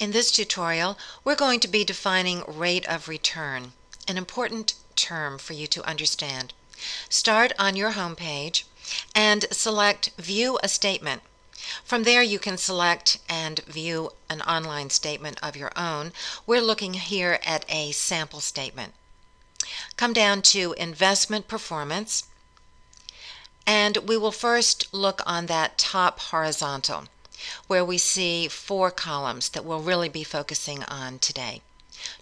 In this tutorial, we're going to be defining rate of return, an important term for you to understand. Start on your home page and select View a Statement. From there you can select and view an online statement of your own. We're looking here at a sample statement. Come down to Investment Performance, and we will first look on that top horizontal where we see 4 columns that we'll really be focusing on today.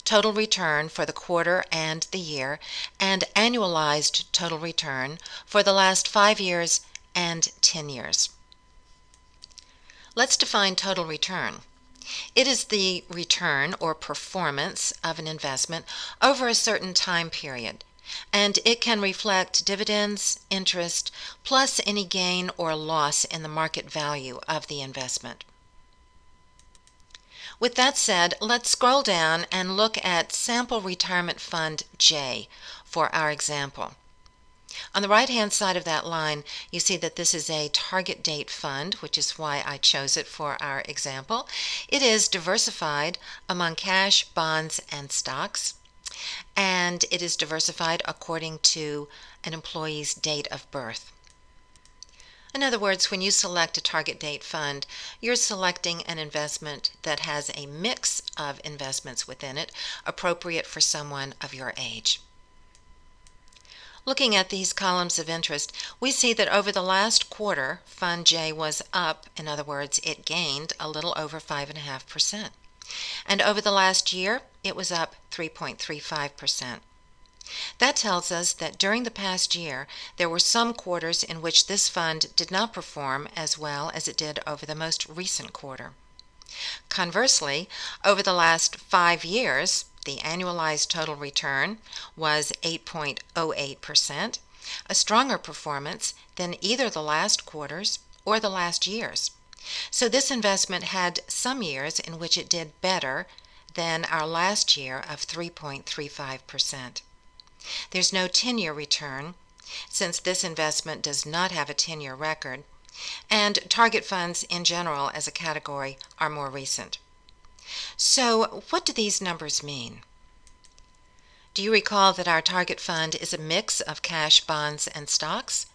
Total return for the quarter and the year, and annualized total return for the last 5 years and 10 years. Let's define total return. It is the return or performance of an investment over a certain time period, and it can reflect dividends, interest, plus any gain or loss in the market value of the investment. With that said, let's scroll down and look at Sample Retirement Fund J for our example. On the right-hand side of that line, you see that this is a target date fund, which is why I chose it for our example. It is diversified among cash, bonds, and stocks, and it is diversified according to an employee's date of birth. In other words, when you select a target date fund, you're selecting an investment that has a mix of investments within it appropriate for someone of your age. Looking at these columns of interest, we see that over the last quarter, Fund J was up. In other words, it gained a little over 5.5%. And over the last year, it was up 3.35%. That tells us that during the past year, there were some quarters in which this fund did not perform as well as it did over the most recent quarter. Conversely, over the last 5 years, the annualized total return was 8.08%, a stronger performance than either the last quarters or the last years. So this investment had some years in which it did better than our last year of 3.35%. There's no 10-year return, since this investment does not have a 10-year record, and target funds in general as a category are more recent. So what do these numbers mean? Do you recall that our target fund is a mix of cash, bonds, and stocks?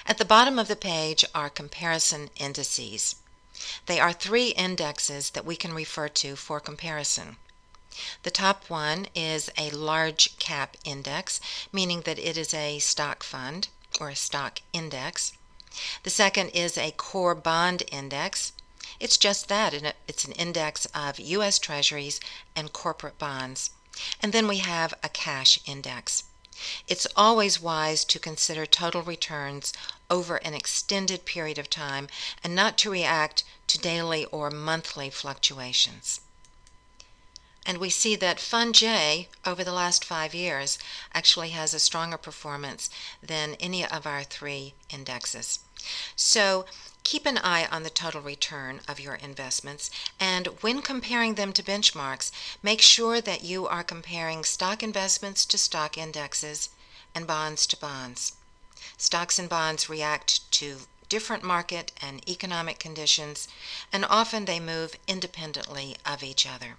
At the bottom of the page are comparison indices. They are 3 indexes that we can refer to for comparison. The top one is a large cap index, meaning that it is a stock fund or a stock index. The second is a core bond index. It's just that, it's an index of U.S. Treasuries and corporate bonds. And then we have a cash index. It's always wise to consider total returns over an extended period of time and not to react to daily or monthly fluctuations. And we see that Fund J over the last 5 years actually has a stronger performance than any of our 3 indexes. So keep an eye on the total return of your investments, and when comparing them to benchmarks, make sure that you are comparing stock investments to stock indexes and bonds to bonds. Stocks and bonds react to different market and economic conditions, and often they move independently of each other.